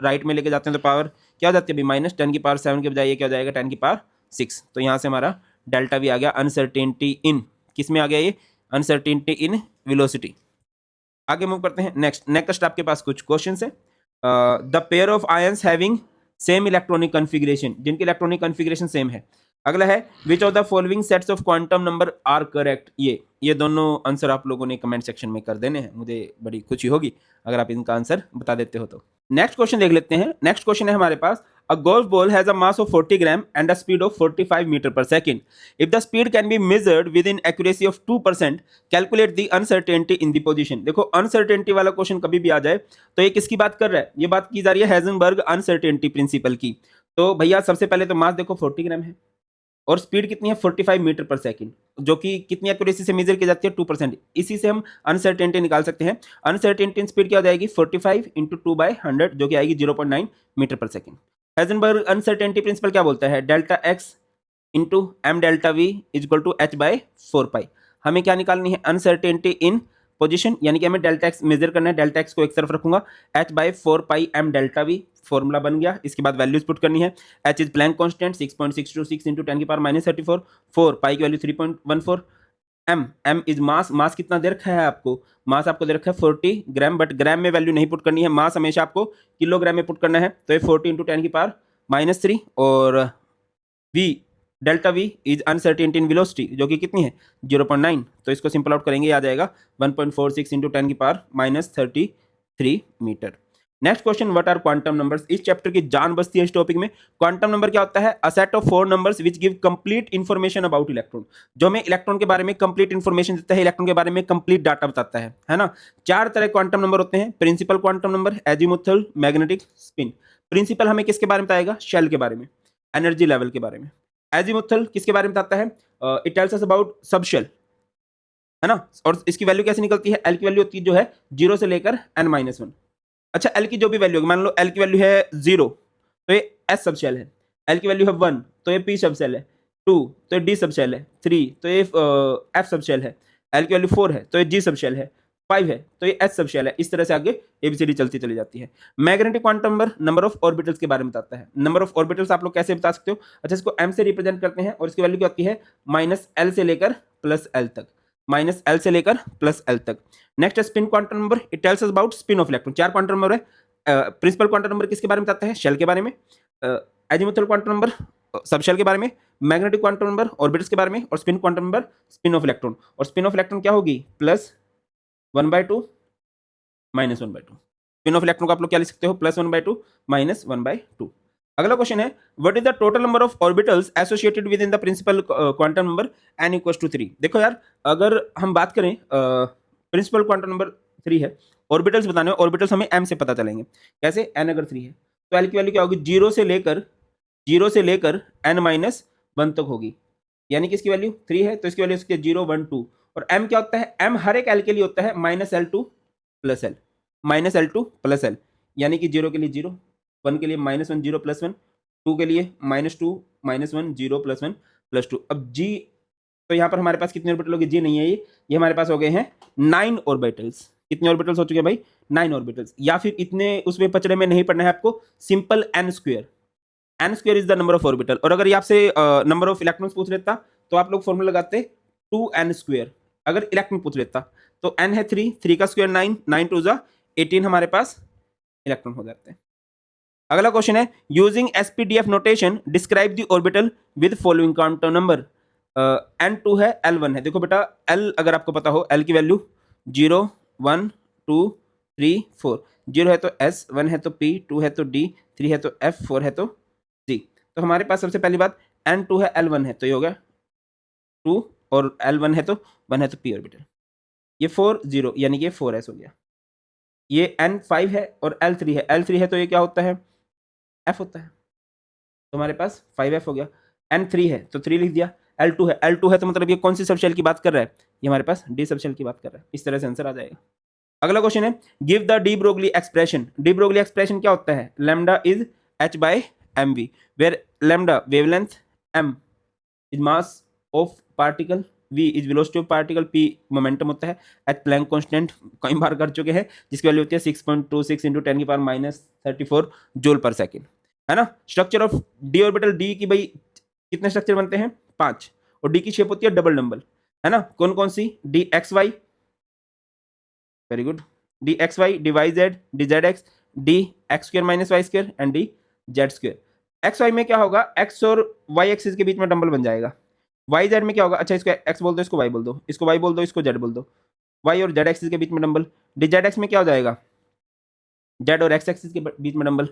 राइट में लेके जाते हैं तो पावर क्या हो जाती है अभी? -10 की पावर 7 के बजाय ये क्या हो जाएगा? 10 की पावर 6। तो यहाँ से हमारा डेल्टा भी आ गया। अनसर्टेनिटी इन किस में आ गया? ये अनसर्टेनिटी इन वेलोसिटी। आगे मूव करते हैं। नेक्स्ट आपके पास कुछ क्वेश्चन है। The pair of ions having same electronic configuration, जिनकी इलेक्ट्रॉनिक कन्फिग्रेशन सेम है। अगला है, which of the following sets of quantum number are correct. ये दोनों आंसर आप लोगों ने कमेंट सेक्शन में कर देने हैं। मुझे बड़ी खुशी होगी अगर आप इनका आंसर बता देते हो तो। नेक्स्ट क्वेश्चन देख लेते हैं। नेक्स्ट क्वेश्चन है हमारे पास, a golf ball has a mass of 40 gram and a speed of 45 metre per second. If the speed can be measured within accuracy of 2%, calculate the uncertainty in the position. देखो, uncertainty वाला question कभी भी आ जाए तो ये किसकी बात कर रहा है? ये बात की जा रही है हैजनबर्ग अनसर्टेनिटी प्रिंसिपल की। तो भैया सबसे पहले तो मास देखो 40 ग्राम है, और स्पीड कितनी है? 45 मीटर पर सेकंड, जो कि कितनी एक्यूरेसी से मेजर की जाती है? 2%। इसी से हम अनसर्टेनिटी निकाल सकते हैं। अनसर्टेनिटी स्पीड क्या हो जाएगी? 45 इंटू 2/100, जो कि आएगी 0.9 मीटर पर सेकंड। हाइजेनबर्ग अनसर्टेनिटी प्रिंसिपल क्या बोलता है? Delta x into m delta v is equal to h by 4 pi. हमें क्या निकालनी है? अनसर्टेनिटी इन पोजीशन, यानी कि हमें डेल्टा एक्स मेजर करना है। डेल्टा एक्स को एक तरफ रखूंगा, h by 4 pi m delta v, formula बन गया। इसके बाद वैल्यूज पुट करनी है। h is Planck constant 6.626 into 10 की पावर -34। 4 पाई की value 3.14। m is mass. Mass कितना दे रखा है आपको? मास आपको दे रखा है 40 ग्राम, बट ग्राम में वैल्यू नहीं पुट करनी है। मास हमेशा आपको किलोग्राम में पुट करना है। तो ये 40 इंटू 10 की पावर -3। और v delta v is uncertainty in velocity, जो कि कितनी है? 0.9। तो इसको सिंपल आउट करेंगे, आ जाएगा 1.46 इंटू 10 की power -33 metre. Next question, what are quantum numbers. इस चैप्टर की जान बसती है इस टॉपिक में। क्वांटम नंबर क्या होता है? A set of 4 numbers which give complete information about electron, जो हमें इलेक्ट्रॉन के बारे में कंप्लीट इन्फॉर्मेशन देता है, इलेक्ट्रॉन के बारे में कंप्लीट डाटा बताता है ना। 4 तरह क्वांटम नंबर होते हैं। Principal quantum number, azimuthal, magnetic, spin. Principal हमें किसके बारे में बताएगा? शेल के बारे में, एनर्जी लेवल के बारे में। एजीमुथल किसके बारे में बताता है? It tells us about subshell, है ना। और इसकी वैल्यू कैसे निकलती है? एल की वैल्यू होती है जो है 0 से लेकर n-1। अच्छा, एल की जो भी वैल्यू होगी, मान लो एल की वैल्यू है 0 तो ये एस सबशेल है। एल की वैल्यू है 1 तो ये पी सबशेल है। 2 तो ये डी सबशेल है। 3 तो ये एफ सबशेल है। एल की वैल्यू 4 है तो ये जी सबशेल है। 5 है तो ये एस सबशेल है। इस तरह से आगे एबीसीडी चलती चली जाती है। Magnetic quantum number number of orbitals के बारे में बताता है। नंबर ऑफ ऑर्बिटल्स आप लोग कैसे बता सकते हो? अच्छा, इसको m से रिप्रेजेंट करते हैं, और इसकी वैल्यू क्या होती है? -l से लेकर +l तक। माइनस एल से लेकर प्लस एल तक। नेक्स्ट है spin quantum number, it tells us about spin of electron. 4 quantum number है। प्रिंसिपल क्वांटम नंबर किसके बारे में बताता है? शेल के बारे में। Azimuthal quantum number subshell के बारे में। मैग्नेटिक क्वांटम नंबर ऑर्बिटल्स के बारे में। और spin quantum number spin of electron. और स्पिन ऑफ इलेक्ट्रॉन क्या होगी? Plus 1/2 minus 1/2। Spin of electron को आप लोग क्या लिख सकते हो? Plus 1/2 minus 1/2। अगला क्वेश्चन है what is the total number of orbitals associated with in the principal quantum number n equals to 3। देखो यार, अगर हम बात करें प्रिंसिपल क्वांटम नंबर 3 है, ऑर्बिटल्स बताने, ऑर्बिटल्स हमें m से पता चलेंगे। कैसे? n अगर 3 है तो l की वैल्यू क्या होगी? 0 से लेकर n माइनस 1 तक होगी। यानी कि इसकी वैल्यू 3 है तो इसकी वैल्यू इसके 0 1 2। और m क्या होता है? m हर एक l के लिए होता है -l2 plus l, -l2 plus l। यानी कि 0 के लिए 0, 1 के लिए -1 0 प्लस 1, 2 के लिए -2 -1 0 प्लस 1 प्लस 2। अब g तो यहाँ पर हमारे पास कितने ऑर्बिटल हो गए? जी नहीं है ये हमारे पास हो गए हैं 9 ऑर्बिटल्स। कितने ऑर्बिटल्स हो चुके हैं भाई? 9 ऑर्बिटल्स। या फिर इतने उसमें पचड़े में नहीं पढ़ना है आपको, simple n square. n square is the number of orbital. और अगर ये आपसे नंबर ऑफ इलेक्ट्रॉन्स पूछ लेता तो आप लोग फॉर्मूला लगाते 2n स्क्वायर। अगर इलेक्ट्रॉन पूछ लेता तो n है 3 का स्क्वायर 9, 9 2 जा 18 हमारे पास इलेक्ट्रॉन हो जाते हैं। अगला क्वेश्चन है using SPDF notation describe the orbital with following quantum number. n2 है, l1 है। देखो बेटा, l अगर आपको पता हो, l की वैल्यू 0 1 2 3 4। 0 है तो s, 1 है तो p, 2 है तो d, 3 है तो f, 4 है तो g। तो हमारे पास सबसे पहली बात n2 है, l1 है, तो ये हो गया 2, और l1 है तो 1 है तो p ऑर्बिटल। ये 4 0 यानी कि ये 4s हो गया। ये n5 है और l3 है, l3 है तो ये क्या होता है? f होता है। तो हमारे पास 5f हो गया। n3 है तो 3 लिख दिया। l2 है तो मतलब ये कौन सी सबशेल की बात कर रहा है? ये हमारे पास डी सबशेल की बात कर रहा है। इस तरह से आंसर आ जाएगा। अगला क्वेश्चन है give the de Broglie expression. De Broglie expression क्या होता है? Lambda is h/mv where lambda wavelength, m is mass of particle, v is velocity of particle, p momentum होता है, h प्लैंक कांस्टेंट कई बार कर चुके हैं जिसकी वैल्यू होती है 6.26 × 10⁻³ जूल पर सेकेंड, है ना। Structure of D orbital, D की भाई कितने स्ट्रक्चर बनते हैं? 5। और डी की शेप होती है डबल डबल, है ना। कौन कौन सी? D x y, very good, d x y, d y z, d z x, d x square minus Y square and d Z square. X y में क्या होगा? एक्स और वाई एक्सिस के बीच में डबल बन जाएगा। वाई जेड में क्या होगा? अच्छा, इसको एक्स बोल दो, इसको वाई बोल दो, इसको वाई बोल दो, इसको जेड बोल दो। वाई और जेड एक्सिस के बीच में डबल। डी जेड एक्स में क्या हो जाएगा? जेड और एक्स एक्सिस के बीच में double.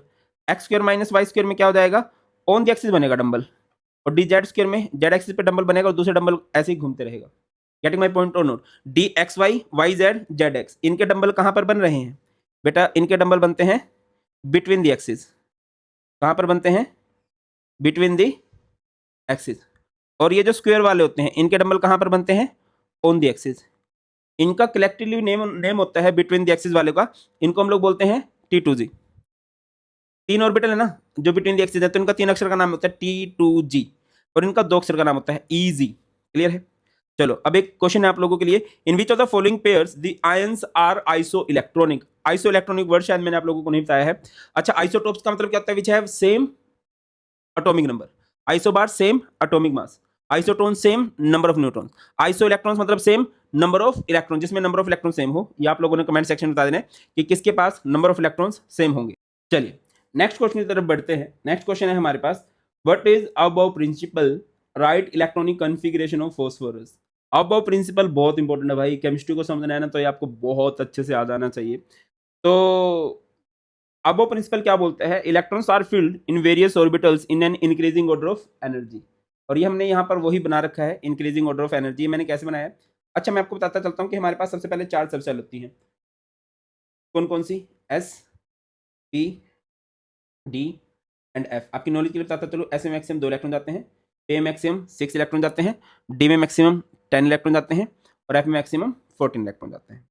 X square minus Y square में क्या हो जाएगा? ऑन द एक्सिस बनेगा डबल। और डी जेड स्क्वायर में जेड एक्सिस पे डबल बनेगा और दूसरे डबल ऐसे ही घूमते रहेगा। गेटिंग माई पॉइंट और not? D x Y, Y Z, Z X, इनके डबल कहां पर बन रहे हैं बेटा? इनके डबल बनते हैं बिटवीन द एक्सिस। कहां पर बनते हैं? Between the axis. और ये जो स्क्वायर वाले होते हैं इनके डबल कहां पर बनते हैं? On the axis. इनका कलेक्टिवली नेम होता है बिटवीन द एक्सिस वाले का, इनको हम लोग बोलते हैं T2G। 3 ऑर्बिटल है ना जो बिटवीन द एक्सिस है, तो इनका 3 अक्षर का नाम होता है T2G और इनका 2 अक्षर का नाम होता है EG। क्लियर है? चलो अब एक क्वेश्चन है आप लोगों के लिए, in which of the following pairs the ions are isoelectronic. Isoelectronic word शायद मैंने आप लोगों को नहीं बताया है। अच्छा, आइसोटोप्स का मतलब क्या होता है? Which have same atomic number. Isobar same atomic mass, isotone same number of neutron, iso electrons मतलब सेम नंबर ऑफ इलेक्ट्रॉन, जिसमें नंबर ऑफ इलेक्ट्रॉन सेम हो। ये आप लोगों ने कमेंट सेक्शन में बता देना कि किसके पास नंबर ऑफ इलेक्ट्रॉन्स सेम होंगे। चलिए नेक्स्ट क्वेश्चन की तरफ बढ़ते हैं। नेक्स्ट क्वेश्चन है हमारे पास, what is Aufbau principle right electronic configuration of phosphorus. Aufbau principle बहुत इंपॉर्टेंट है भाई, केमिस्ट्री को समझना है ना तो ये आपको बहुत अच्छे से आ जाना चाहिए। तो अबव प्रिंसिपल क्या बोलता है? Electrons are filled in various orbitals in an increasing order of energy. और ये हमने यहाँ पर वही बना रखा है, इंक्रीजिंग ऑर्डर ऑफ एनर्जी। मैंने कैसे बनाया है? अच्छा, मैं आपको बताता चलता हूँ कि हमारे पास सबसे पहले 4 सबसेल होती हैं। कौन कौन सी? S, p, d and f. आपकी नॉलेज के लिए बताता चलो, एस में मैक्सिमम 2 इलेक्ट्रॉन जाते हैं, ए में मैक्सिमम 6 इलेक्ट्रॉन जाते हैं, डी में मैक्सिमम 10 इलेक्ट्रॉन जाते हैं और एफ में मैक्सिमम 14 इलेक्ट्रॉन जाते हैं।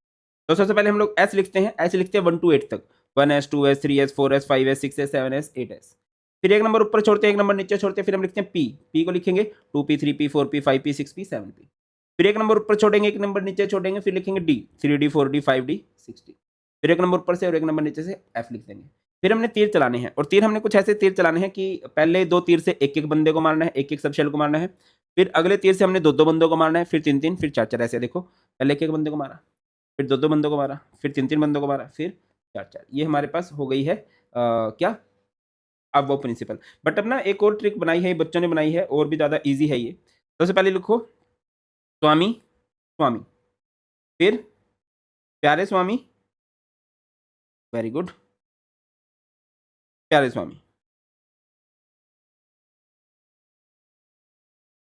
तो सबसे पहले हम लोग एस लिखते हैं, ऐसे लिखते हैं 1 to 8 तक, 1s 2s 3s 4s 5s 6s 7s 8s। फिर एक नंबर ऊपर छोड़ते हैं, एक नंबर नीचे छोड़ते हैं, फिर हम लिखते हैं पी। पी को लिखेंगे 2p 3p 4p 5p 6p 7p। फिर एक नंबर ऊपर छोड़ेंगे, एक नंबर नीचे छोड़ेंगे, फिर लिखेंगे D 3d 4d 5d 6d। फिर एक नंबर ऊपर से और एक नंबर नीचे से एफ लिख देंगे। फिर हमने तीर चलाने हैं, और तीर हमने कुछ ऐसे तीर चलाने हैं कि पहले 2 तीर से एक एक बंदे को मारना है, एक एक सब शेल को मारना है, फिर अगले तीर से हमने 2 बंदों को मारना है, फिर 3 फिर 4 ऐसे। देखो पहले एक एक बंदे को मारा, फिर 2 बंदों को मारा, फिर 3 बंदों को मारा, फिर 4 ये हमारे पास हो गई है क्या, अब वो प्रिंसिपल। बट अब ना एक और ट्रिक बनाई है, बच्चों ने बनाई है, और भी ज़्यादा ईजी है ये। सबसे पहले लिखो स्वामी स्वामी, फिर प्यारे स्वामी, वेरी गुड, प्यारे स्वामी,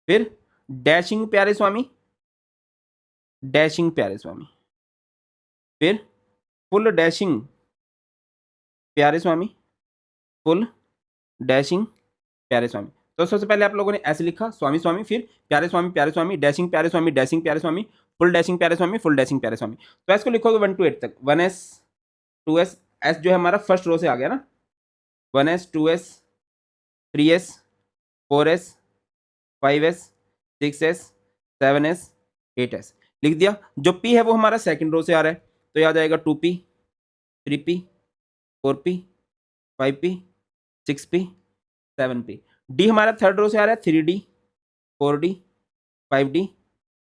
फिर डैशिंग प्यारे स्वामी, डैशिंग प्यारे स्वामी, फिर फुल डैशिंग प्यारे स्वामी, फुल डैशिंग प्यारे स्वामी। तो सबसे पहले आप लोगों ने ऐसे लिखा स्वामी स्वामी, फिर प्यारे स्वामी, डैशिंग प्यारे स्वामी, डैशिंग प्यारे स्वामी, फुल डैशिंग प्यारे स्वामी, फुल डैशिंग प्यारे स्वामी। तो इसको लिखोगे 1 to 8 तक, 1s 2s, एस जो है हमारा फर्स्ट रो से आ गया ना, 1s 2s 3s 4s 5s 6s 7s 8s लिख दिया। जो p है वो हमारा सेकंड रो से आ रहा है, तो ये आ जाएगा 2p 3p 4p 5p 6p 7p। D हमारा थर्ड रो से आ रहा है, 3d 4d 5d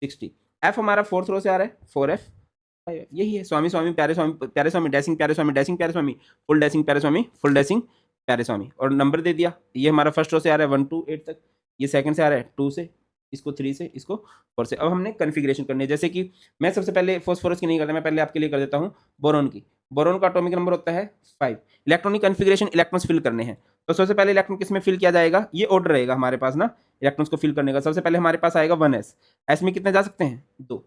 6d। F हमारा फोर्थ रो से आ रहा है, 4f 5f। यही है स्वामी स्वामी प्यारे स्वामी डैशिंग प्यारे स्वामी, डैशिंग प्यारे स्वामी, फुल डैशिंग प्यारे स्वामी, फुल डैशिंग प्यारे स्वामी। और नंबर दे दिया, ये हमारा फर्स्ट रो से आ रहा है 1 to 8 तक, ये सेकंड से आ रहा है 2 से, इसको 3 से, इसको 4 से। अब हमने कन्फिग्रेशन करनी है, जैसे कि मैं सबसे पहले फॉस्फोरस की नहीं करता, मैं पहले आपके लिए कर देता हूँ बोरोन की। बोरोन का एटॉमिक नंबर होता है 5। इलेक्ट्रॉनिक कन्फिग्रेशन, इलेक्ट्रॉन्स फिल करने हैं, तो सबसे पहले इलेक्ट्रॉन किस में फिल किया जाएगा, ये ऑर्डर रहेगा हमारे पास ना इलेक्ट्रॉन्स को फिल करने का। सबसे पहले हमारे पास आएगा 1s, एस में कितने जा सकते हैं 2,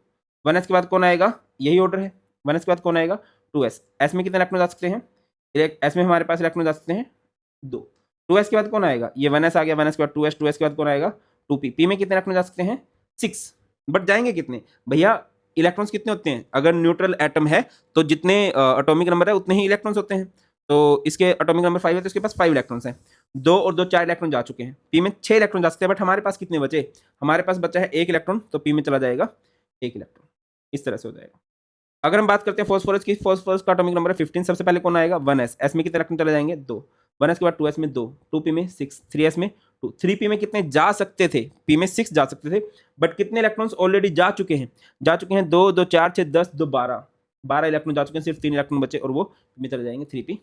1s के बाद कौन आएगा, यही ऑर्डर है, 1s के बाद कौन आएगा 2s, एस में कितने इलेक्ट्रॉन जा सकते हैं, एस में हमारे पास इलेक्ट्रॉन जा सकते हैं 2, 2s के बाद कौन आएगा, ये 1s आ गया, 1s के बाद 2s, 2s के बाद कौन आएगा 2p, p में कितने इलेक्ट्रॉन जा सकते हैं 6, बट जाएंगे कितने भैया, इलेक्ट्रॉन्स कितने होते हैं, अगर न्यूट्रल एटम है तो जितने एटॉमिक नंबर है उतने ही इलेक्ट्रॉन्स होते हैं। तो इसके एटॉमिक नंबर 5 है तो इसके पास 5 इलेक्ट्रॉन्स हैं, 2 और 2 4 इलेक्ट्रॉन जा चुके हैं, पी में 6 इलेक्ट्रॉन जा सकते हैं, बट हमारे पास कितने बचे, हमारे पास बचा है 1 इलेक्ट्रॉन, तो पी में चला जाएगा 1 इलेक्ट्रॉन, इस तरह से हो जाएगा। अगर हम बात करते हैं फॉस्फोरस की, फॉस्फोरस का एटॉमिक नंबर है 15, सबसे पहले कौन आएगा 1s, एस में कितने इलेक्ट्रॉन चले जाएंगे 2, 1s के बाद 2s में 2, 2p में 6, 3s में 2, 3p में कितने जा सकते थे, p में 6 जा सकते थे, बट कितने इलेक्ट्रॉन्स ऑलरेडी जा चुके हैं 2 2 4 6 10 2 12 इलेक्ट्रॉन जा चुके हैं, सिर्फ 3 इलेक्ट्रॉन बचे और वो p में चले जाएंगे 3p3।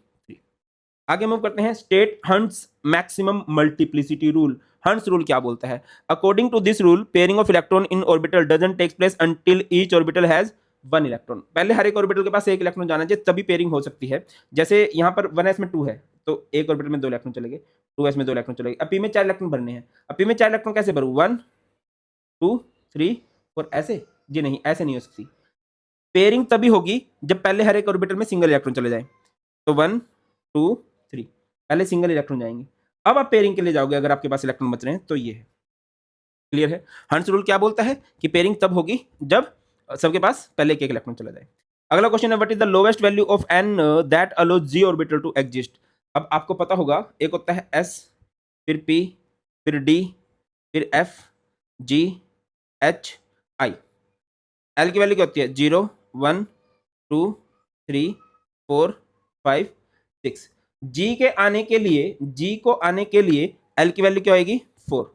आगे मूव करते हैं, state Hund's maximum multiplicity rule. Hund's rule क्या बोलता है, according to this rule pairing of electron in orbital doesn't takes place until each orbital has 1 electron. पहले हर एक ऑर्बिटल के पास 1 इलेक्ट्रॉन जाना चाहिए, तभी पेयरिंग हो सकती है। जैसे यहाँ पर 1s में 2 है तो एक ऑर्बिटल में 2 इलेक्ट्रॉन चलेंगे, 2s में 2 इलेक्ट्रॉन चलेंगे। अब p में 4 इलेक्ट्रॉन भरने हैं, अब p में 4 इलेक्ट्रॉन कैसे भरूँ, 1 2 3 4 ऐसे, जी नहीं ऐसे नहीं हो सकती। पेयरिंग तभी होगी जब पहले हर एक ऑर्बिटल में सिंगल इलेक्ट्रॉन चले जाए, तो 1 2 3 पहले सिंगल इलेक्ट्रॉन जाएंगे, अब आप पेयरिंग के लिए जाओगे अगर आपके पास इलेक्ट्रॉन बच रहे हैं तो ये है, क्लियर है। हंट्स रूल क्या बोलता है कि पेयरिंग तब होगी जब सबके पास पहले एक इलेक्ट्रॉन चला जाए। अगला क्वेश्चन है, what is the lowest value of n that allows g orbital to exist. अब आपको पता होगा एक होता है s, फिर p, फिर d, फिर f, g, h, i। l की वैल्यू क्या होती है 0 1 2 3 4 5 6। g के आने के लिए, g को आने के लिए l की वैल्यू क्या होगी 4,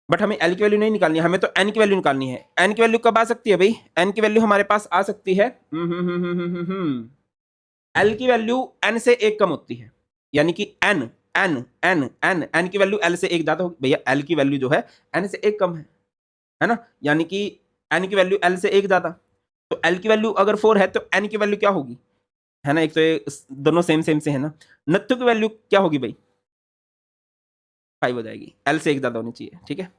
बट हमें l की वैल्यू नहीं निकालनी है, हमें तो n की वैल्यू निकालनी है। n की वैल्यू कब आ सकती है भाई, n की वैल्यू हमारे पास आ सकती है l की वैल्यू n से 1 कम होती है, यानी कि n n n n n की वैल्यू l से 1 ज्यादा होगी भैया, l की वैल्यू जो है n से 1 कम है ना, यानी कि n की वैल्यू l से 1 ज्यादा, तो l की वैल्यू अगर 4 है तो n की वैल्यू क्या होगी, है ना, एक तो ये दोनों सेम सेम से है ना। नत्थु की वैल्यू क्या होगी भाई 5 हो जाएगी, l से 1 ज्यादा होनी चाहिए, ठीक है।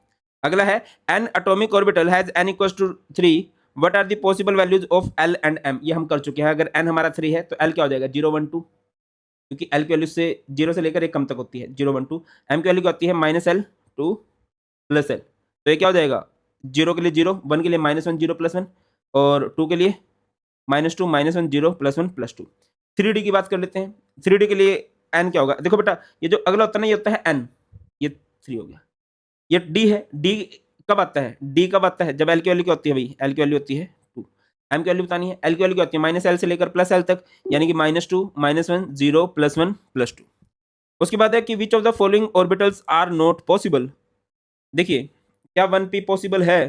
अगला है n atomic orbital has n equals to 3, what are the possible values of l and m। ये हम कर चुके हैं, अगर n हमारा 3 है तो l क्या हो जाएगा 0 1 2, क्योंकि l की वैल्यू से 0 से लेकर 1 कम तक होती है 0 1 2। m की वैल्यू क्या होती है -l 2 +l, तो ये क्या हो जाएगा 0 के लिए 0, 1 के लिए -1 0 +1, और 2 के लिए -2 -1 0 +1 +2। 3d की बात कर लेते हैं, 3d के लिए n क्या होगा, देखो बेटा ये जो अगला होता है ना ये होता है n, ये 3 हो गया, ये d है, d कब आता है, d कब आता है जब l की वैल्यू क्या होती है भाई, l की वैल्यू होती है 2, एम की वैल्यू बतानी है। एल की वैल्यू क्या होती है, माइनस एल से लेकर प्लस एल तक, यानी कि -2 -1 0 +1 +2। उसके बाद है कि which of the following orbitals are not possible. देखिए क्या 1p पॉसिबल है,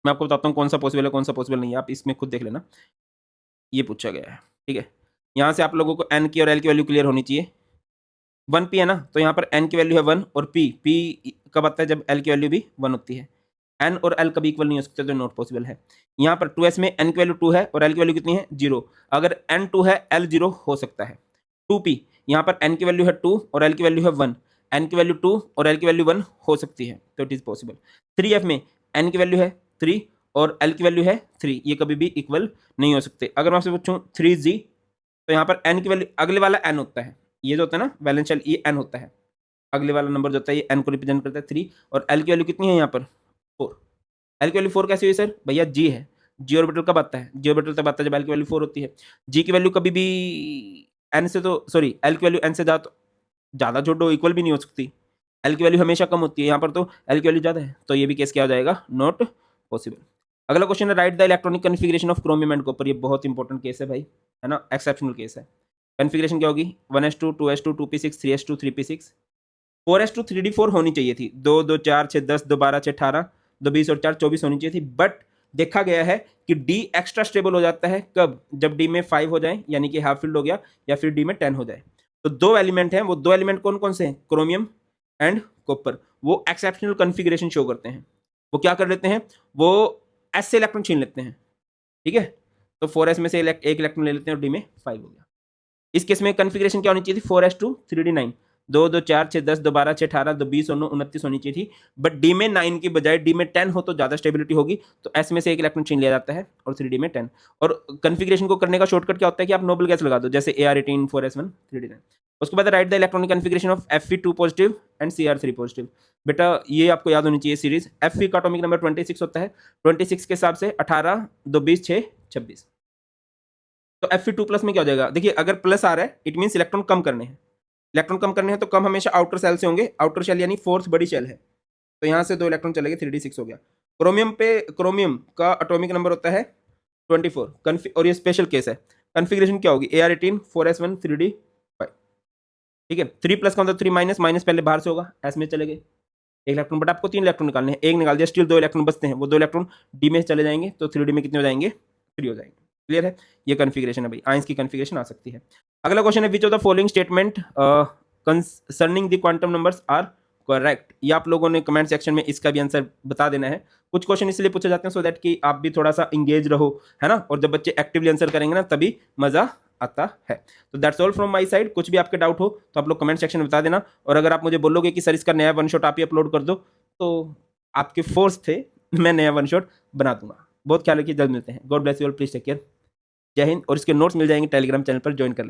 मैं आपको बताता हूँ कौन सा पॉसिबल है कौन सा पॉसिबल नहीं है, आप इसमें खुद देख लेना। ये पूछा गया है, ठीक है। यहाँ से आप लोगों को एन की और एल की वैल्यू क्लियर होनी चाहिए। 1p है ना, तो यहाँ पर n की वैल्यू है 1 और p कब आता है, जब l की वैल्यू भी 1 होती है। n और l कभी इक्वल नहीं हो सकते, तो नॉट पॉसिबल है। यहाँ पर 2s में n की वैल्यू 2 है और l की वैल्यू कितनी है 0। अगर n 2 है l 0 हो सकता है। 2p यहाँ पर n की वैल्यू है 2 और l की वैल्यू है 1, n की वैल्यू 2 और l की वैल्यू 1 हो सकती है, तो इट इज पॉसिबल। 3f में n की वैल्यू है 3 और l की वैल्यू है 3, ये कभी भी इक्वल नहीं हो सकते। अगर मैं आपसे पूछूं 3g, तो यहाँ पर n की वैल्यू, अगले वाला n होता है, ये जो होता है ना वैलेंस शेल, ये n होता है, अगले वाला नंबर जो होता है ये n को रिप्रेजेंट करता है 3, और l की वैल्यू कितनी है यहाँ पर 4। l की वैल्यू 4 कैसे हुई सर, भैया g है, g ऑर्बिटल कब आता है, g ऑर्बिटल तब आता है जब l की वैल्यू 4 होती है। g की वैल्यू कभी भी n से, तो सॉरी l की वैल्यू n से ज़्यादा छोटो इक्वल भी नहीं हो सकती, l की वैल्यू हमेशा कम होती है, यहाँ पर तो l की वैल्यू ज़्यादा है, तो ये भी केस क्या हो जाएगा, नॉट पॉसिबल। अगला क्वेश्चन है right the electronic configuration of chromium and copper, ये बहुत इंपॉर्टेंट केस है भाई, है ना, एक्सेप्शनल केस है। कन्फिग्रेशन क्या होगी, 1s2 2s2 2p6 3s2 3p6। 4s2 3d4 होनी चाहिए थी, 2 2 4 6 10 2 12 6 18 2 20 और 4 24 होनी चाहिए थी, बट देखा गया है कि डी एक्स्ट्रा स्टेबल हो जाता है कब, जब डी में 5 हो जाए, यानी कि हाफ फील्ड हो गया, या फिर डी में 10 हो जाए। तो दो एलिमेंट हैं, वो दो एलिमेंट कौन कौन से हैं, क्रोमियम एंड कॉपर, वो एक्सेप्शनल कन्फिग्रेशन शो करते हैं। वो क्या कर लेते हैं, वो एस से इलेक्ट्रॉन छीन लेते हैं, ठीक है। तो 4s में से एक इलेक्ट्रॉन ले लेते हैं और डी में 5 हो गया। इस केस में कन्फिग्रेशन क्या होनी चाहिए थी, 4s2 3d9, 2 2 4 6 10 2 12 6 18 2 20 और 9 29 होनी चाहिए थी, बट डी में 9 की बजाय डी में 10 हो तो ज़्यादा स्टेबिलिटी होगी, तो एस में से एक इलेक्ट्रॉन छीन लिया जाता है और 3d में 10। और कन्फिग्रेशन को करने का शॉर्टकट क्या होता है कि आप नोबल गैस लगा दो, जैसे AR18 4s1 3d9। उसके बाद right the electronic configuration of Fe2 positive and Cr3 positive. बेटा ये आपको याद होनी चाहिए सीरीज, Fe का एटॉमिक नंबर 26 होता है, 26 के हिसाब से 18 2 20 6 26। तो Fe2+ में क्या हो जाएगा, देखिए अगर प्लस आ रहा है इट मीन्स इलेक्ट्रॉन कम करने हैं, इलेक्ट्रॉन कम करने हैं तो कम हमेशा आउटर सेल से होंगे, आउटर शेल यानी फोर्थ बड़ी शेल है, तो यहाँ से 2 इलेक्ट्रॉन चले गए, 3d6 हो गया। क्रोमियम का एटॉमिक नंबर होता है 24, और ये स्पेशल केस है। कन्फिग्रेशन क्या होगी, AR18 4s1 3d5, ठीक है। 3+ का मतलब 3 माइनस, माइनस पहले बाहर से होगा, एस में चले गए एक इलेक्ट्रॉन, बट आपको 3 इलेक्ट्रॉन निकालने हैं, एक निकाल दिया, स्टिल 2 इलेक्ट्रॉन बचते हैं, वो 2 इलेक्ट्रॉन डी में चले जाएंगे, तो 3d में कितने हो जाएंगे, 3 हो जाएंगे। क्लियर है, ये कन्फिग्रेशन है भाई, आयंस की कन्फिग्रेशन आ सकती है। अगला क्वेश्चन है which of the following statement concerning the quantum numbers are correct. ये आप लोगों ने कमेंट सेक्शन में इसका भी आंसर बता देना है। कुछ क्वेश्चन इसलिए पूछे जाते हैं सो दैट कि आप भी थोड़ा सा इंगेज रहो, है ना, और जब बच्चे एक्टिवली आंसर करेंगे ना तभी मजा आता है। तो that's all from my side, कुछ भी आपके डाउट हो तो आप लोग कमेंट सेक्शन में बता देना, और अगर आप मुझे बोलोगे कि सर इसका नया वन शॉट आप ही अपलोड कर दो, तो आपके फोर्स थे, मैं नया वन शॉट बना दूंगा। बहुत ख्याल रखिए, जल्द मिलते हैं, God bless you all, please take care, Jai Hind. और इसके नोट्स मिल जाएंगे टेलीग्राम चैनल पर, ज्वाइन कर लें।